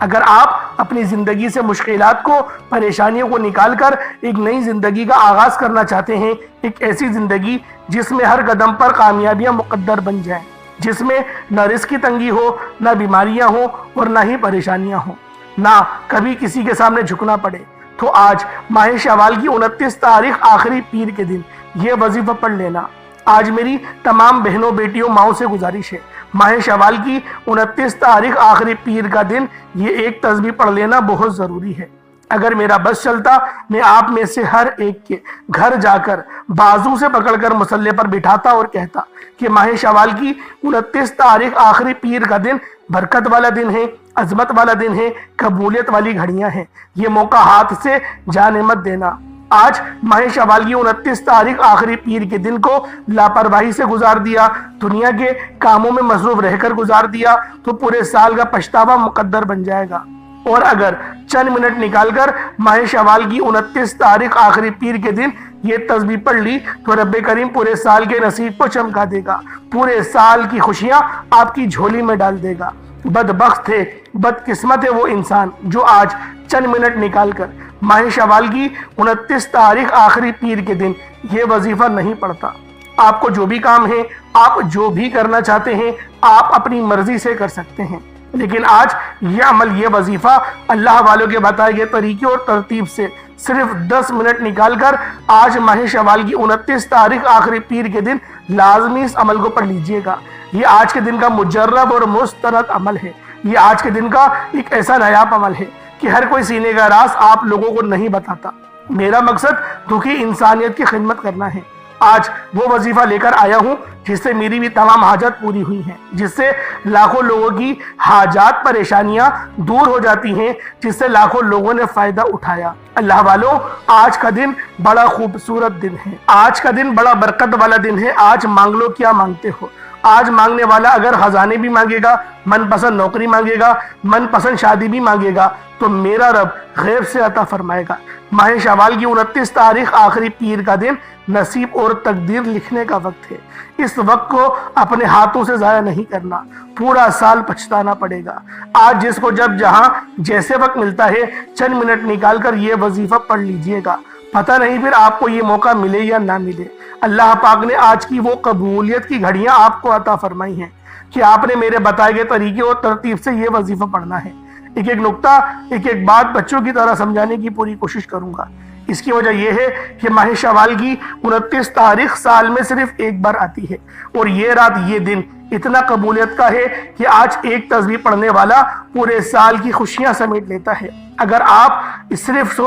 اگر آپ اپنی زندگی سے مشکلات کو، پریشانیوں کو نکال کر ایک نئی زندگی کا آغاز کرنا چاہتے ہیں، ایک ایسی زندگی جس میں ہر قدم پر کامیابیاں مقدر بن جائیں، جس میں نہ رزق کی تنگی ہو، نہ بیماریاں ہوں اور نہ ہی پریشانیاں ہوں، نہ کبھی کسی کے سامنے جھکنا پڑے، تو آج ماہ شوال کی 29 تاریخ آخری پیر کے دن یہ وظیفہ پڑھ لینا۔ آج میری تمام بہنوں، بیٹیوں، ماؤں سے گزارش ہے، ماہ شوال کی 29 تاریخ آخری پیر کا دن یہ ایک تسبیح پڑھ لینا بہت ضروری ہے۔ اگر میرا بس چلتا، میں آپ میں سے ہر ایک کے گھر جا کر بازو سے پکڑ کر مصلے پر بٹھاتا اور کہتا کہ ماہ شوال کی 29 تاریخ آخری پیر کا دن برکت والا دن ہے، عظمت والا دن ہے، قبولیت والی گھڑیاں ہیں، یہ موقع ہاتھ سے جانے مت دینا۔ آج ماہ شوال کی 29 تاریخ آخری پیر کے دن کو لاپرواہی سے گزار دیا، دنیا کے کاموں میں مصروف رہ کر گزار دیا تو پورے سال کا پچھتاوا مقدر بن جائے گا۔ اور اگر چند منٹ نکال کر ماہ شوال کی 29 تاریخ آخری پیر کے دن یہ تسبیح پڑھ لی تو رب کریم پورے سال کے نصیب کو چمکا دے گا، پورے سال کی خوشیاں آپ کی جھولی میں ڈال دے گا۔ بدبخت ہے، بدقسمت ہے وہ انسان جو آج چند منٹ نکال کر ماہ شوال کی 29 تاریخ آخری پیر کے دن یہ وظیفہ نہیں پڑھتا۔ آپ کو جو بھی کام ہے، آپ جو بھی کرنا چاہتے ہیں، آپ اپنی مرضی سے کر سکتے ہیں، لیکن آج یہ عمل، یہ وظیفہ اللہ والوں کے بتائے گئے طریقے اور ترتیب سے صرف 10 منٹ نکال کر آج ماہ شوال کی 29 تاریخ آخری پیر کے دن لازمی اس عمل کو پڑھ لیجئے گا۔ یہ آج کے دن کا مجرب اور مستند عمل ہے، یہ آج کے دن کا ایک ایسا نایاب عمل ہے کہ ہر کوئی سینے کا راز آپ لوگوں کو نہیں بتاتا۔ میرا مقصد دکھی انسانیت کی خدمت کرنا ہے۔ آج وہ وظیفہ لے کر آیا ہوں جس سے میری بھی تمام حاجات پوری ہوئی ہیں، جس سے لاکھوں لوگوں کی حاجات، پریشانیاں دور ہو جاتی ہیں، جس سے لاکھوں لوگوں نے فائدہ اٹھایا۔ اللہ والوں، آج کا دن بڑا خوبصورت دن ہے، آج کا دن بڑا برکت والا دن ہے۔ آج مانگ لو کیا مانگتے ہو۔ آج مانگنے والا اگر خزانے بھی مانگے گا، من پسند نوکری مانگے گا، من پسند شادی بھی مانگے گا تو میرا رب غیب سے عطا فرمائے گا۔ ماہ شوال کی 29 تاریخ آخری پیر کا دن نصیب اور تقدیر لکھنے کا وقت ہے۔ اس وقت کو اپنے ہاتھوں سے ضائع نہیں کرنا، پورا سال پچھتانا پڑے گا۔ آج جس کو جب جہاں جیسے وقت ملتا ہے چند منٹ نکال کر یہ وظیفہ پڑھ لیجئے گا، پتہ نہیں پھر آپ کو یہ موقع ملے یا نہ ملے۔ اللہ پاک نے آج کی وہ قبولیت کی گھڑیاں آپ کو عطا فرمائی ہیں کہ آپ نے میرے بتائے گئے طریقے اور ترتیب سے یہ وظیفہ پڑھنا ہے۔ ایک ایک نقطہ، ایک ایک بات بچوں کی طرح سمجھانے کی پوری کوشش کروں گا۔ اس کی وجہ یہ ہے کہ ماہ شوال کی 29 تاریخ سال میں صرف ایک بار آتی ہے، اور یہ رات، یہ دن اتنا قبولیت کا ہے کہ آج ایک تسبیح پڑھنے والا پورے سال کی خوشیاں سمیٹ لیتا ہے۔ اگر آپ صرف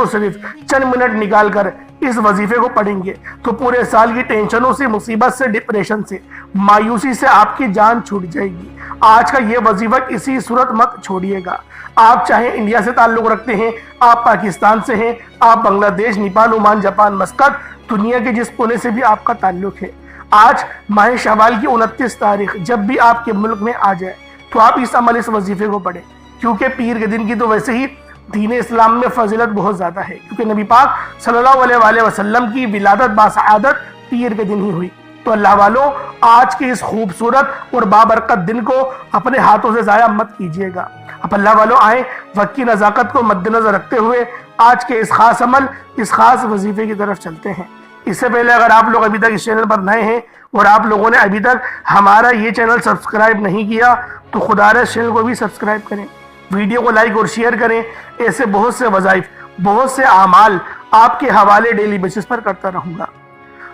چند منٹ نکال کر اس وظیفے کو پڑھیں گے تو پورے سال کی ٹینشنوں سے، مصیبت سے، ڈپریشن سے، مایوسی سے آپ کی جان چھوٹ جائے گی۔ آج کا یہ وظیفہ کسی صورت مت چھوڑیے گا۔ آپ چاہے انڈیا سے تعلق رکھتے ہیں، آپ پاکستان سے ہیں، آپ بنگلہ دیش، نیپال، عمان، جاپان، مسقط، دنیا کے جس کونے سے بھی آپ کا تعلق ہے، آج ماہ شوال کی 29 تاریخ جب بھی آپ کے ملک میں آ جائے تو آپ اس عمل، اس وظیفے کو پڑھیں، کیونکہ پیر کے دن کی تو ویسے ہی دین اسلام میں فضیلت بہت زیادہ ہے، کیونکہ نبی پاک صلی اللہ علیہ وسلم کی ولادت باسعادت پیر کے دن ہی ہوئی۔ تو اللہ والوں، آج کے اس خوبصورت اور بابرکت دن کو اپنے ہاتھوں سے ضائع مت کیجیے گا۔ اب اللہ والوں آئیں، وقت کی نزاکت کو مد نظر رکھتے ہوئے آج کے اس خاص عمل، اس خاص وظیفے کی طرف چلتے ہیں۔ اس سے پہلے اگر آپ لوگ ابھی تک اس چینل پر نئے ہیں اور آپ لوگوں نے ابھی تک ہمارا یہ چینل سبسکرائب نہیں کیا تو خدا رے اس چینل کو بھی سبسکرائب کریں، ویڈیو کو لائک اور شیئر کریں۔ ایسے بہت سے وظائف، بہت سے اعمال آپ کے حوالے ڈیلی بیسس پر کرتا رہوں گا۔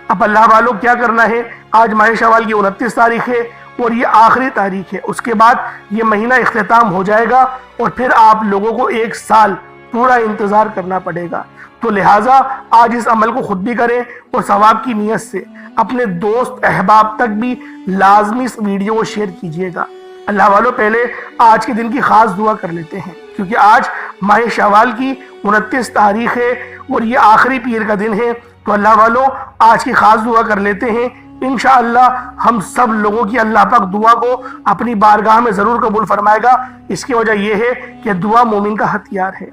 اب اللہ والوں کیا کرنا ہے، آج ماہ شوال کی 29 تاریخ ہے اور یہ آخری تاریخ ہے، اس کے بعد یہ مہینہ اختتام ہو جائے گا اور پھر آپ لوگوں کو ایک سال پورا انتظار کرنا پڑے گا۔ تو لہٰذا آج اس عمل کو خود بھی کریں اور ثواب کی نیت سے اپنے دوست احباب تک بھی لازمی اس ویڈیو کو شیئر کیجیے گا۔ اللہ والوں پہلے آج کے دن کی خاص دعا کر لیتے ہیں، کیونکہ آج ماہ شوال کی 29 تاریخ ہے اور یہ آخری پیر کا دن ہے۔ تو اللہ والوں آج کی خاص دعا کر لیتے ہیں، انشاءاللہ ہم سب لوگوں کی اللہ پاک دعا کو اپنی بارگاہ میں ضرور قبول فرمائے گا۔ اس کی وجہ یہ ہے کہ دعا مومن کا ہتھیار ہے۔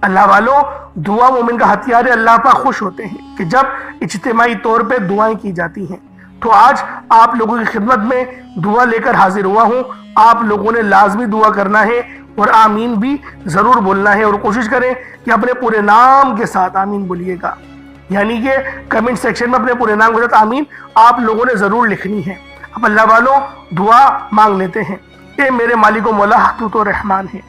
اللہ والوں، دعا مومن کا ہتھیار ہے۔ اللہ پاک خوش ہوتے ہیں کہ جب اجتماعی طور پہ دعائیں کی جاتی ہیں۔ تو آج آپ لوگوں کی خدمت میں دعا لے کر حاضر ہوا ہوں۔ آپ لوگوں نے لازمی دعا کرنا ہے اور آمین بھی ضرور بولنا ہے، اور کوشش کریں کہ اپنے پورے نام کے ساتھ آمین بولیے گا، یعنی کہ کمنٹ سیکشن میں اپنے پورے نام کے ساتھ آمین آپ لوگوں نے ضرور لکھنی ہے۔ اب اللہ والوں دعا مانگ لیتے ہیں۔ اے میرے مالک و مولا، تو رحمان ہے،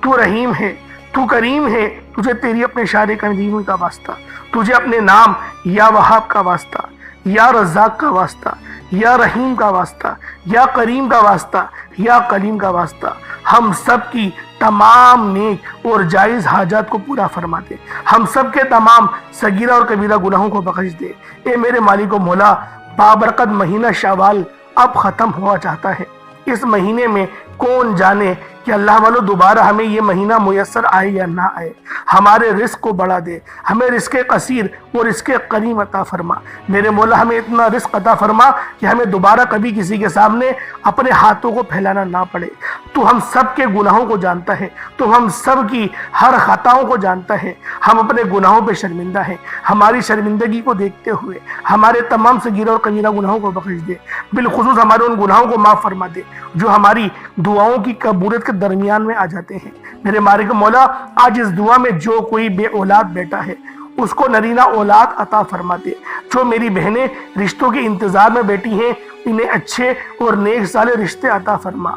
تو رحیم ہے، تو کریم ہے، تجھے تیری اپنے شان قدیمی کا واسطہ، تجھے اپنے نام یا وہاب کا واسطہ، یا رزاق کا واسطہ، یا رحیم کا واسطہ، یا کریم کا واسطہ، یا کلیم کا واسطہ، ہم سب کی تمام نیک اور جائز حاجات کو پورا فرما دے، ہم سب کے تمام صغیرہ اور کبیرہ گناہوں کو بخش دے۔ اے میرے مالک و مولا، بابرکت مہینہ شوال اب ختم ہوا چاہتا ہے۔ اس مہینے میں کون جانے کہ اللہ والو دوبارہ ہمیں یہ مہینہ میسر آئے یا نہ آئے۔ ہمارے رزق کو بڑھا دے، ہمیں رزق قصیر اور رزق کریم عطا فرما۔ میرے مولا ہمیں اتنا رزق عطا فرما کہ ہمیں دوبارہ کبھی کسی کے سامنے اپنے ہاتھوں کو پھیلانا نہ پڑے۔ تو ہم سب کے گناہوں کو جانتا ہے، تو ہم سب کی ہر خطاؤں کو جانتا ہے۔ ہم اپنے گناہوں پہ شرمندہ ہیں، ہماری شرمندگی کو دیکھتے ہوئے ہمارے تمام صغیرہ اور کبیرہ گناہوں کو بخش دے، بالخصوص ہمارے ان گناہوں کو معاف فرما دے جو ہماری دعاؤں کی قبولیت کے درمیان میں آ جاتے ہیں۔ میرے مالک مولا، آج اس دعا میں جو کوئی بے اولاد بیٹا ہے اس کو نرینہ اولاد عطا فرما دے۔ جو میری بہنیں رشتوں کے انتظار میں بیٹھی ہیں انہیں اچھے اور نیک صالح رشتے عطا فرما۔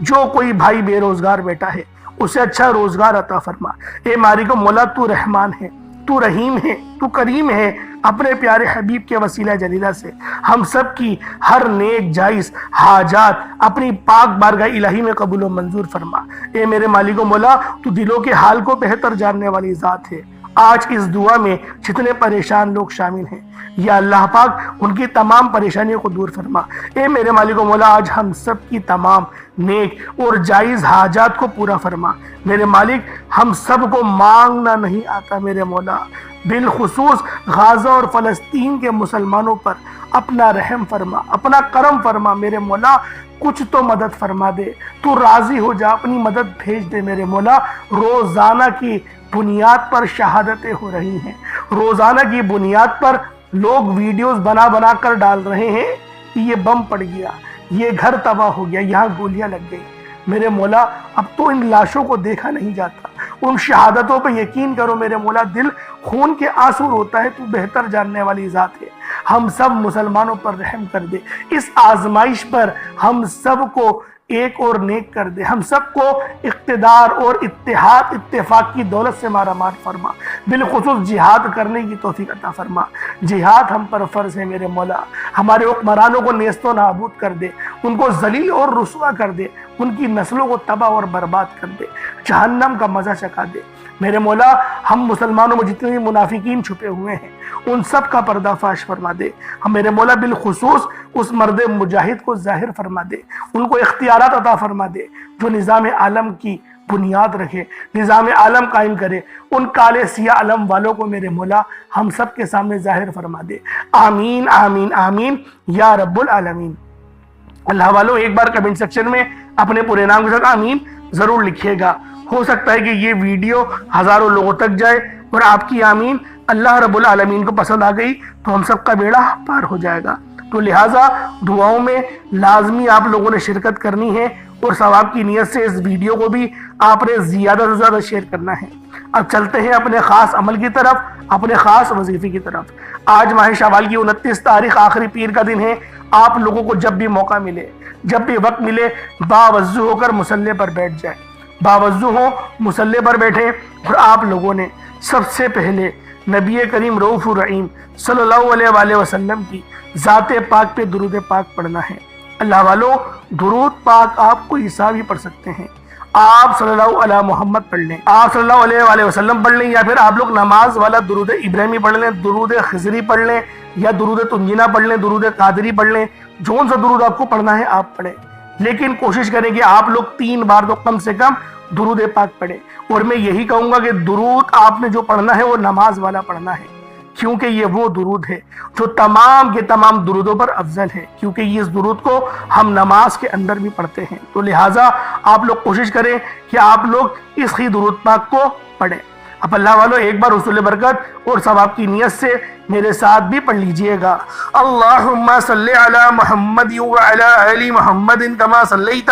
جو کوئی بھائی بے روزگار بیٹا ہے اسے اچھا روزگار عطا فرما۔ اے مالک مولا، تو رحمان ہے، تو رحیم ہے، تو کریم ہے، اپنے پیارے حبیب کے وسیلہ جلیلہ سے ہم سب کی ہر نیک جائز حاجات اپنی پاک بارگاہ الہی میں قبول و منظور فرما۔ اے میرے مالک و مولا، تو دلوں کے حال کو بہتر جاننے والی ذات ہے۔ آج اس دعا میں جتنے پریشان لوگ شامل ہیں یا اللہ پاک ان کی تمام پریشانیوں کو دور فرما۔ اے میرے مالک و مولا، آج ہم سب کی تمام نیک اور جائز حاجات کو پورا فرما۔ میرے مالک، ہم سب کو مانگنا نہیں آتا میرے مولا، بالخصوص غازہ اور فلسطین کے مسلمانوں پر اپنا رحم فرما، اپنا کرم فرما میرے مولا، کچھ تو مدد فرما دے، تو راضی ہو جا، اپنی مدد بھیج دے میرے مولا۔ روزانہ کی بنیاد پر شہادتیں ہو رہی ہیں، روزانہ کی بنیاد پر لوگ ویڈیوز بنا بنا کر ڈال رہے ہیں کہ یہ بم پڑ گیا، یہ گھر تباہ ہو گیا، یہاں گولیاں لگ گئی۔ میرے مولا، اب تو ان لاشوں کو دیکھا نہیں جاتا، ان شہادتوں پہ یقین کرو میرے مولا، دل خون کے آنسو روتا ہے، تو بہتر جاننے والی ذات ہے۔ ہم سب مسلمانوں پر رحم کر دے، اس آزمائش پر ہم سب کو ایک اور نیک کر دے، ہم سب کو اقتدار اور اتحاد اتفاق کی دولت سے مارا مار فرما، بالخصوص جہاد کرنے کی توفیق عطا فرما۔ جہاد ہم پر فرض ہے میرے مولا، ہمارے حکمرانوں کو نیست و نابود کر دے، ان کو ذلیل اور رسوا کر دے، ان کی نسلوں کو تباہ اور برباد کر دے، جہنم کا مزہ چکھا دے۔ میرے مولا، ہم مسلمانوں میں جتنے منافقین چھپے ہوئے ہیں ان سب کا پردہ فاش فرما دے۔ ہم میرے مولا بالخصوص اس مرد مجاہد کو ظاہر فرما دے، ان کو اختیارات عطا فرما دے جو نظام عالم کی بنیاد رکھے، نظام عالم قائم کرے۔ ان کالے سیاہ علم والوں کو میرے مولا ہم سب کے سامنے ظاہر فرما دے۔ آمین آمین آمین یا رب العالمین۔ اللہ والوں، ایک بار کمنٹ سیکشن میں اپنے پورے نام کے ساتھ آمین ضرور لکھیے گا۔ ہو سکتا ہے کہ یہ ویڈیو ہزاروں لوگوں تک جائے اور آپ کی آمین اللہ رب العالمین کو پسند آ گئی تو ہم سب کا بیڑا پار ہو جائے گا۔ تو لہٰذا دعاؤں میں لازمی آپ لوگوں نے شرکت کرنی ہے، اور ثواب کی نیت سے اس ویڈیو کو بھی آپ نے زیادہ سے زیادہ شیئر کرنا ہے۔ اب چلتے ہیں اپنے خاص عمل کی طرف، اپنے خاص وظیفے کی طرف۔ آج ماہ شوال کی 29 تاریخ آخری پیر کا دن ہے۔ آپ لوگوں کو جب بھی موقع ملے، جب بھی وقت ملے، باوضو ہو کر مصلی پر بیٹھ جائیں، باوضو ہو مصلی پر بیٹھیں، اور آپ لوگوں نے سب سے پہلے نبی کریم رؤوف الرحیم صلی اللہ علیہ وآلہ وسلم کی ذات پاک پہ درود پاک پڑھنا ہے۔ اللہ والوں، درود پاک آپ کو عیسیٰ بھی پڑھ سکتے ہیں، آپ صلی اللہ علیہ محمد پڑھ لیں، آپ صلی اللہ علیہ وآلہ وسلم پڑھ لیں، یا پھر آپ لوگ نماز والا درود ابراہیمی پڑھ لیں، درود خضری پڑھ لیں، یا درود تنجینہ پڑھ لیں، درود قادری پڑھ لیں، جون سا درود آپ کو پڑھنا ہے آپ پڑھیں، لیکن کوشش کریں کہ آپ لوگ 3 بار تو کم سے کم درود پاک پڑھیں۔ اور میں یہی کہوں گا کہ درود آپ نے جو پڑھنا ہے وہ نماز والا پڑھنا ہے، کیونکہ یہ وہ درود ہے جو تمام کے تمام درودوں پر افضل ہے، کیونکہ یہ اس درود کو ہم نماز کے اندر بھی پڑھتے ہیں۔ تو لہٰذا آپ لوگ کوشش کریں کہ آپ لوگ اس ہی درود پاک کو پڑھیں۔ اب اللہ والو ایک بار حصول برکت اور ثواب کی نیت سے میرے ساتھ بھی پڑھ لیجئے گا۔ اللہم صلی علی محمد وعلی آل محمد کما صلیت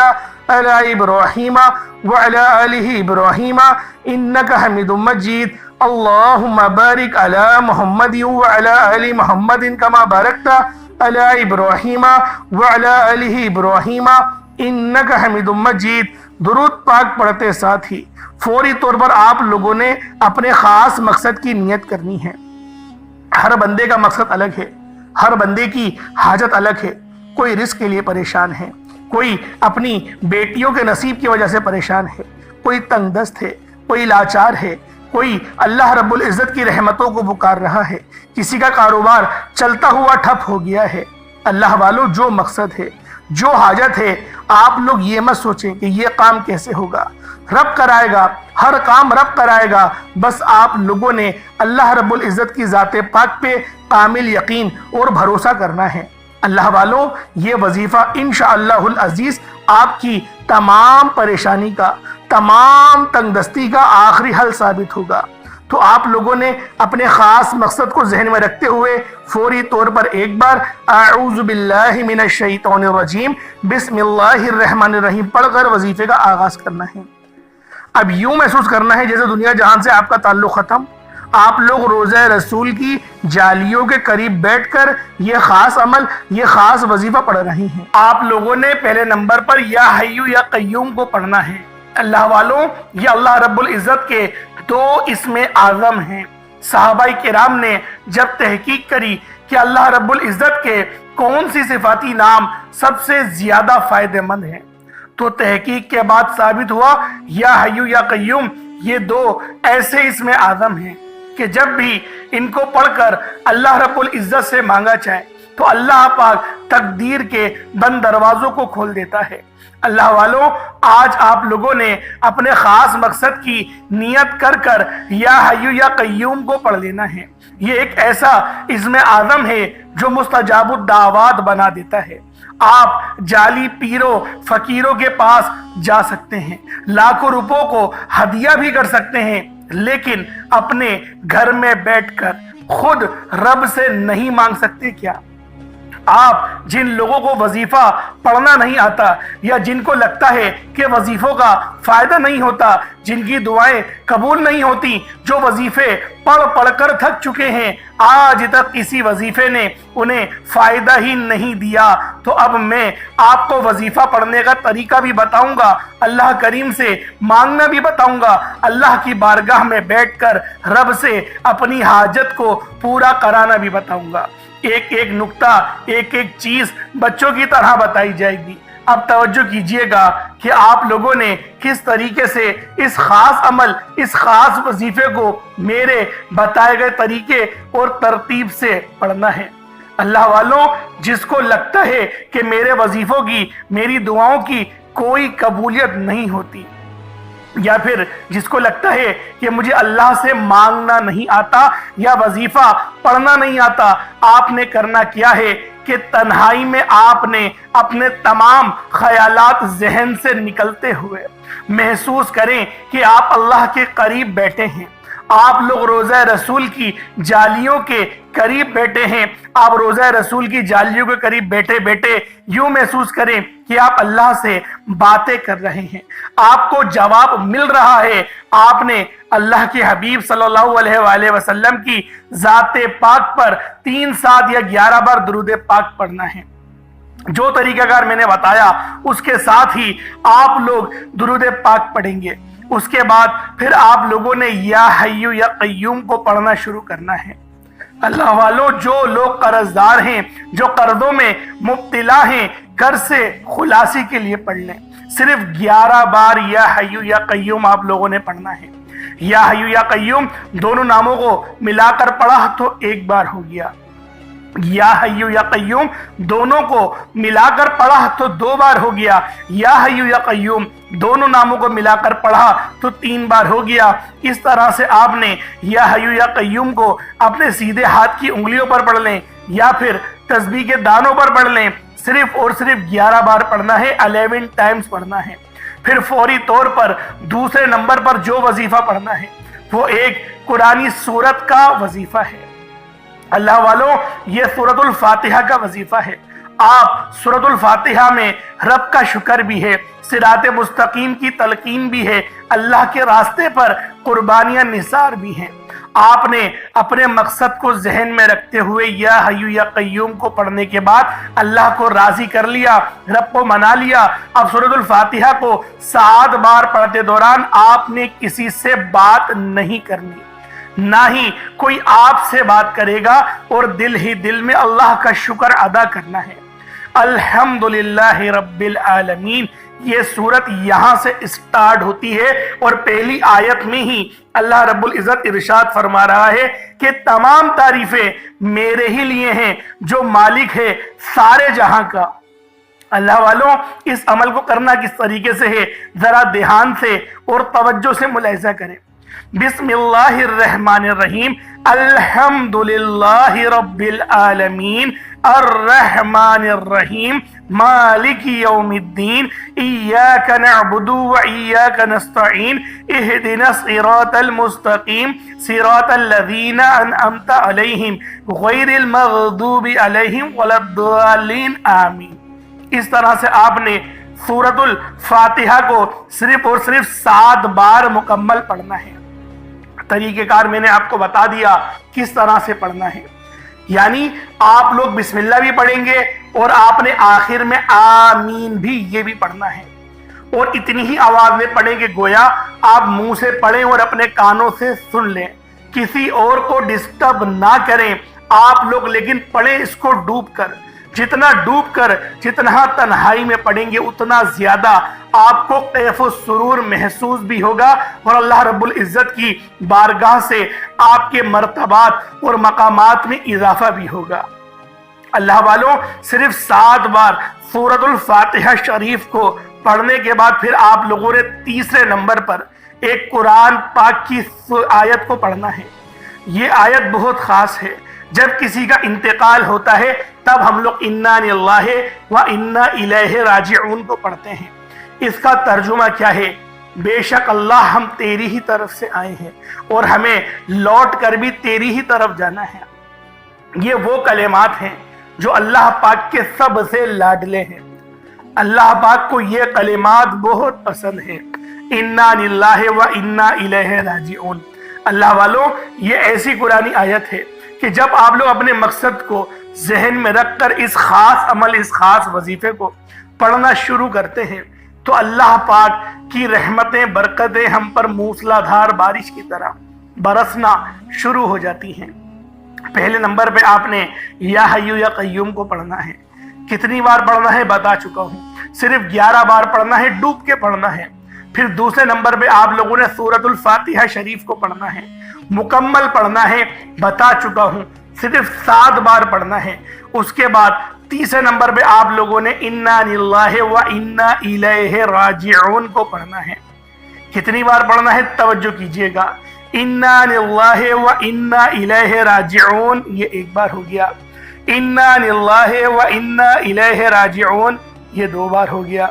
علی ابراہیم وعلی آل ابراہیم انکا حمید مجید۔ اللہم بارک علی محمد وعلی آل محمد کما بارکت علی ابراہیم وعلی آل ابراہیم انکا حمید مجید۔ درود پاک پڑھتے ساتھ ہی فوری طور پر آپ لوگوں نے اپنے خاص مقصد کی نیت کرنی ہے۔ ہر بندے کا مقصد الگ ہے، ہر بندے کی حاجت الگ ہے۔ کوئی رزق کے لیے پریشان ہے، کوئی اپنی بیٹیوں کے نصیب کی وجہ سے پریشان ہے، کوئی تنگ دست ہے، کوئی لاچار ہے، کوئی اللہ رب العزت کی رحمتوں کو پکار رہا ہے، کسی کا کاروبار چلتا ہوا ٹھپ ہو گیا ہے۔ اللہ والو جو مقصد ہے، جو حاجت ہے، آپ لوگ یہ مت سوچیں کہ یہ کام کیسے ہوگا، رب کرائے گا، ہر کام رب کرائے گا۔ بس آپ لوگوں نے اللہ رب العزت کی ذات پاک پہ کامل یقین اور بھروسہ کرنا ہے۔ اللہ والوں یہ وظیفہ انشاءاللہ العزیز آپ کی تمام پریشانی کا، تمام تنگ دستی کا آخری حل ثابت ہوگا۔ تو آپ لوگوں نے اپنے خاص مقصد کو ذہن میں رکھتے ہوئے فوری طور پر ایک بار اعوذ باللہ من الشیطان الرجیم بسم اللہ الرحمن الرحیم پڑھ کر وظیفے کا آغاز کرنا ہے۔ اب یوں محسوس کرنا ہے جیسے دنیا جہان سے آپ کا تعلق ختم، آپ لوگ روضہ رسول کی جالیوں کے قریب بیٹھ کر یہ خاص عمل، یہ خاص وظیفہ پڑھ رہی ہیں۔ آپ لوگوں نے پہلے نمبر پر یا حی یا قیوم کو پڑھنا ہے۔ اللہ والوں یہ اللہ رب العزت کے دو اسم اعظم ہیں۔ صحابہ کرام نے جب تحقیق کری کہ اللہ رب العزت کے کون سی صفاتی نام سب سے زیادہ فائدہ مند ہیں، تو تحقیق کے بعد ثابت ہوا یا حی یا قیوم یہ دو ایسے اسم اعظم ہیں کہ جب بھی ان کو پڑھ کر اللہ رب العزت سے مانگا جائے تو اللہ پاک تقدیر کے بند دروازوں کو کھول دیتا ہے۔ اللہ والوں آج آپ لوگوں نے اپنے خاص مقصد کی نیت کر کر یا حی یا قیوم کو پڑھ لینا ہے۔ یہ ایک ایسا اسم اعظم ہے جو مستجاب الدعوات بنا دیتا ہے۔ آپ جعلی پیروں فقیروں کے پاس جا سکتے ہیں، لاکھوں روپوں کو ہدیہ بھی کر سکتے ہیں، لیکن اپنے گھر میں بیٹھ کر خود رب سے نہیں مانگ سکتے کیا؟ آپ جن لوگوں کو وظیفہ پڑھنا نہیں آتا یا جن کو لگتا ہے کہ وظیفوں کا فائدہ نہیں ہوتا، جن کی دعائیں قبول نہیں ہوتی، جو وظیفے پڑھ کر تھک چکے ہیں، آج تک کسی وظیفے نے انہیں فائدہ ہی نہیں دیا، تو اب میں آپ کو وظیفہ پڑھنے کا طریقہ بھی بتاؤں گا، اللہ کریم سے مانگنا بھی بتاؤں گا، اللہ کی بارگاہ میں بیٹھ کر رب سے اپنی حاجت کو پورا کرانا بھی بتاؤں گا۔ ایک ایک نکتہ، ایک ایک چیز بچوں کی طرح بتائی جائے گی۔ اب توجہ کیجئے گا کہ آپ لوگوں نے کس طریقے سے اس خاص عمل، اس خاص وظیفے کو میرے بتائے گئے طریقے اور ترتیب سے پڑھنا ہے۔ اللہ والوں جس کو لگتا ہے کہ میرے وظیفوں کی، میری دعاؤں کی کوئی قبولیت نہیں ہوتی، یا پھر جس کو لگتا ہے کہ مجھے اللہ سے مانگنا نہیں آتا یا وظیفہ پڑھنا نہیں آتا، آپ نے کرنا کیا ہے کہ تنہائی میں آپ نے اپنے تمام خیالات ذہن سے نکلتے ہوئے محسوس کریں کہ آپ اللہ کے قریب بیٹھے ہیں، آپ لوگ روضہ رسول کی جالیوں کے قریب بیٹھے ہیں۔ آپ روضہ رسول کی جالیوں کے قریب بیٹھے بیٹھے یوں محسوس کریں کہ آپ اللہ سے باتیں کر رہے ہیں، آپ کو جواب مل رہا ہے۔ آپ نے اللہ کے حبیب صلی اللہ علیہ وآلہ وسلم کی ذات پاک پر 3 7 یا 11 بار درود پاک پڑھنا ہے۔ جو طریقہ کار میں نے بتایا اس کے ساتھ ہی آپ لوگ درود پاک پڑھیں گے۔ اس کے بعد پھر آپ لوگوں نے یا حی یا قیوم کو پڑھنا شروع کرنا ہے۔ اللہ والوں جو لوگ قرض دار ہیں، جو قرضوں میں مبتلا ہیں، قرض سے خلاصی کے لیے پڑھ لیں۔ صرف 11 بار یا حی یا قیوم آپ لوگوں نے پڑھنا ہے۔ یا حی یا قیوم دونوں ناموں کو ملا کر پڑھا تو 1 بار ہو گیا، یا حی یا قیوم دونوں کو ملا کر پڑھا تو 2 بار ہو گیا، یا حی یا قیوم دونوں ناموں کو ملا کر پڑھا تو 3 بار ہو گیا۔ اس طرح سے آپ نے یا حی یا قیوم کو اپنے سیدھے ہاتھ کی انگلیوں پر پڑھ لیں یا پھر تسبیح کے دانوں پر پڑھ لیں، صرف اور صرف 11 بار پڑھنا ہے، 11 ٹائمز پڑھنا ہے۔ پھر فوری طور پر دوسرے نمبر پر جو وظیفہ پڑھنا ہے وہ ایک قرآنی سورت کا وظیفہ ہے۔ اللہ والوں، یہ سورۃ الفاتحہ کا وظیفہ ہے۔ آپ سورۃ الفاتحہ میں رب کا شکر بھی ہے، صراط مستقیم کی تلقین بھی ہے، اللہ کے راستے پر قربانیاں نثار بھی ہیں۔ آپ نے اپنے مقصد کو ذہن میں رکھتے ہوئے یا حی یا قیوم کو پڑھنے کے بعد اللہ کو راضی کر لیا، رب کو منا لیا۔ اب سورۃ الفاتحہ کو 7 بار پڑھتے دوران آپ نے کسی سے بات نہیں کرنی، نہ ہی کوئی آپ سے بات کرے گا، اور دل ہی دل میں اللہ کا شکر ادا کرنا ہے۔ الحمدللہ رب العالمین، یہ سورت یہاں سے اسٹارٹ ہوتی ہے، اور پہلی آیت میں ہی اللہ رب العزت ارشاد فرما رہا ہے کہ تمام تعریفیں میرے ہی لیے ہیں جو مالک ہے سارے جہاں کا۔ اللہ والوں، اس عمل کو کرنا کس طریقے سے ہے، ذرا دھیان سے اور توجہ سے ملاحظہ کریں۔ بسم اللہ الرحمن الرحیم، الحمدللہ رب العالمین، الرحمن الرحیم، مالک یوم الدین، ایاک نعبد و ایاک نستعین، اہدنا الصراط المستقیم، صراط الذین انعمت علیہم غیر المغضوب علیہم ولا الضالین، آمین۔ اس طرح سے آپ نے سورۃ الفاتحہ کو صرف اور صرف 7 بار مکمل پڑھنا ہے۔ طریقہ کار میں نے آپ کو بتا دیا کس طرح سے پڑھنا ہے، یعنی آپ لوگ بسم اللہ بھی پڑھیں گے، اور آپ نے آخر میں آمین بھی یہ بھی پڑھنا ہے، اور اتنی ہی آواز میں پڑھیں کہ گویا آپ منہ سے پڑھیں اور اپنے کانوں سے سن لیں، کسی اور کو ڈسٹرب نہ کریں آپ لوگ، لیکن پڑھیں اس کو ڈوب کر۔ جتنا ڈوب کر، جتنا تنہائی میں پڑھیں گے، اتنا زیادہ آپ کو کیف و سرور محسوس بھی ہوگا، اور اللہ رب العزت کی بارگاہ سے آپ کے مرتبات اور مقامات میں اضافہ بھی ہوگا۔ اللہ والوں، صرف 7 بار سورۃ الفاتحہ شریف کو پڑھنے کے بعد پھر آپ لوگوں نے تیسرے نمبر پر ایک قرآن پاک کی آیت کو پڑھنا ہے۔ یہ آیت بہت خاص ہے۔ جب کسی کا انتقال ہوتا ہے تب ہم لوگ انا للہ و انا الیہ راجعون کو پڑھتے ہیں۔ اس کا ترجمہ کیا ہے؟ بے شک اللہ، ہم تیری ہی طرف سے آئے ہیں اور ہمیں لوٹ کر بھی تیری ہی طرف جانا ہے۔ یہ وہ کلمات ہیں جو اللہ پاک کے سب سے لاڈلے ہیں۔ اللہ پاک کو یہ کلمات بہت پسند ہیں، انا للہ و انا الیہ راجعون۔ اللہ والوں، یہ ایسی قرآنی آیت ہے کہ جب آپ لوگ اپنے مقصد کو ذہن میں رکھ کر اس خاص عمل، اس خاص وظیفے کو پڑھنا شروع کرتے ہیں تو اللہ پاک کی رحمتیں، برکتیں ہم پر موسلا دھار بارش کی طرح برسنا شروع ہو جاتی ہیں۔ پہلے نمبر پہ آپ نے یا حی یا قیوم کو پڑھنا ہے۔ کتنی بار پڑھنا ہے بتا چکا ہوں، صرف 11 بار پڑھنا ہے، ڈوب کے پڑھنا ہے۔ پھر دوسرے نمبر پہ آپ لوگوں نے سورۃ الفاتحہ شریف کو پڑھنا ہے، مکمل پڑھنا ہے، بتا چکا ہوں، صرف 7 بار پڑھنا ہے۔ اس کے بعد تیسرے نمبر پہ آپ لوگوں نے انا للہ و انا الیہ راجعون کو پڑھنا ہے۔ کتنی بار پڑھنا ہے توجہ کیجئے گا، انا للہ و انا الیہ راجعون، یہ 1 بار ہو گیا۔ انا للہ و انا الیہ راجعون، یہ 2 بار ہو گیا۔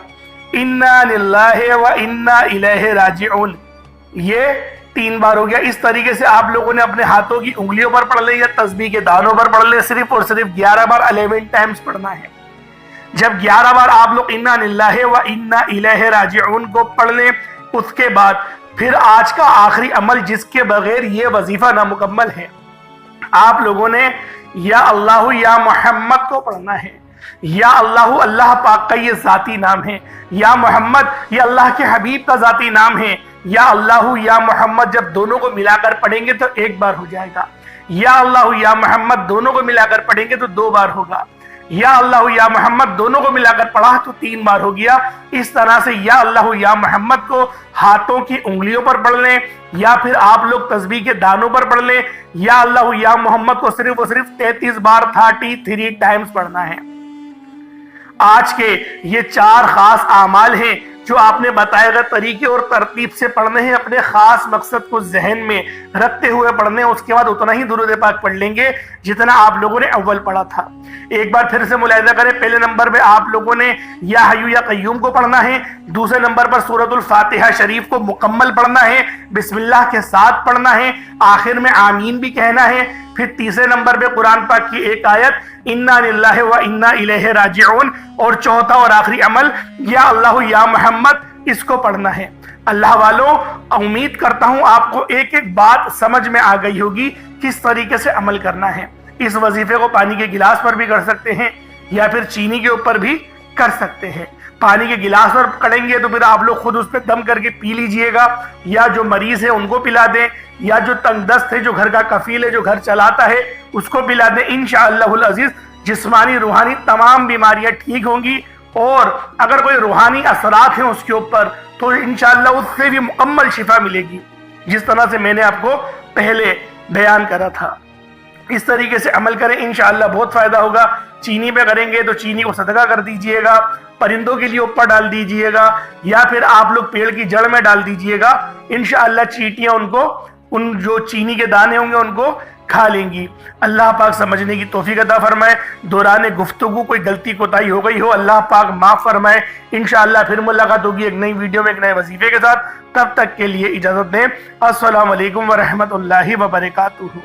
انا للہ و انا الیہ راجعون، یہ 3 بار ہو گیا۔ اس طریقے سے آپ لوگوں نے اپنے ہاتھوں کی انگلیوں پر پڑھ لے یا تسبیح کے دانوں پر پڑھ لے، صرف اور صرف 11 بار 11 ٹائمز پڑھنا ہے۔ جب 11 بار آپ لوگ انا للہ و انا الیہ راجعون کو پڑھ لیں، اس کے بعد پھر آج کا آخری عمل جس کے بغیر یہ وظیفہ نامکمل ہے، آپ لوگوں نے یا اللہ یا محمد کو پڑھنا ہے۔ یا اللہ، اللہ پاک کا یہ ذاتی نام ہے، یا محمد یہ اللہ کے حبیب کا ذاتی نام ہے۔ یا اللہ یا محمد جب دونوں کو ملا کر پڑھیں گے تو 1 بار ہو جائے گا، یا اللہ یا محمد دونوں کو ملا کر پڑھیں گے تو 2 بار ہوگا، یا اللہ یا محمد دونوں کو ملا کر پڑھا تو 3 بار ہو گیا۔ اس طرح سے یا اللہ یا محمد کو ہاتھوں کی انگلیوں پر پڑھ لیں، یا پھر آپ لوگ تسبیح کے دانوں پر پڑھ لیں۔ یا اللہ یا محمد کو صرف اور صرف 33 بار 33 ٹائمز پڑھنا ہے۔ آج کے یہ 4 خاص اعمال ہیں جو آپ نے بتائے گئے طریقے اور ترتیب سے پڑھنے ہیں، اپنے خاص مقصد کو ذہن میں رکھتے ہوئے پڑھنے ہیں، اس کے بعد اتنا ہی درود پاک پڑھ لیں گے جتنا آپ لوگوں نے اول پڑھا تھا۔ ایک بار پھر سے ملاحظہ کریں، پہلے نمبر پہ آپ لوگوں نے یا حیو یا قیوم کو پڑھنا ہے، دوسرے نمبر پر سورۃ الفاتحہ شریف کو مکمل پڑھنا ہے، بسم اللہ کے ساتھ پڑھنا ہے، آخر میں آمین بھی کہنا ہے، پھر تیسرے نمبر پہ قرآن پاک کی ایک آیت انا للہ و انا الیہ راجعون، اور چوتھا اور آخری عمل یا اللہ یا محمد، اس کو پڑھنا ہے۔ اللہ والوں، امید کرتا ہوں آپ کو ایک ایک بات سمجھ میں آ گئی ہوگی کس طریقے سے عمل کرنا ہے۔ اس وظیفے کو پانی کے گلاس پر بھی کر سکتے ہیں یا پھر چینی کے اوپر بھی کر سکتے ہیں۔ پانی کے گلاس پر کریں گے تو پھر آپ لوگ خود اس پہ دم کر کے پی لیجئے گا، یا جو مریض ہے ان کو پلا دیں، یا جو تنگ دست ہے، جو گھر کا کفیل ہے، جو گھر چلاتا ہے، اس کو پلا دیں۔ انشاءاللہ العزیز جسمانی روحانی تمام بیماریاں ٹھیک ہوں گی، اور اگر کوئی روحانی اثرات ہیں اس کے اوپر تو انشاءاللہ اس سے بھی مکمل شفا ملے گی، جس طرح سے میں نے آپ کو پہلے بیان کرا تھا۔ اس طریقے سے عمل کریں، انشاءاللہ بہت فائدہ ہوگا۔ چینی پہ کریں گے تو چینی کو صدقہ کر دیجئے گا، پرندوں کے لیے اوپر ڈال دیجئے گا، یا پھر آپ لوگ پیڑ کی جڑ میں ڈال دیجئے گا، انشاءاللہ چیٹیاں ان جو چینی کے دانے ہوں گے ان کو کھا لیں گی۔ اللہ پاک سمجھنے کی توفیق عطا فرمائے۔ دوران گفتگو کوئی غلطی کوتاہی ہو گئی ہو، اللہ پاک معاف فرمائے۔ انشاءاللہ پھر ملاقات ہوگی ایک نئی ویڈیو میں ایک نئے وظیفے کے ساتھ، تب تک کے لیے اجازت دیں۔ السلام علیکم ورحمۃ اللہ وبرکاتہ۔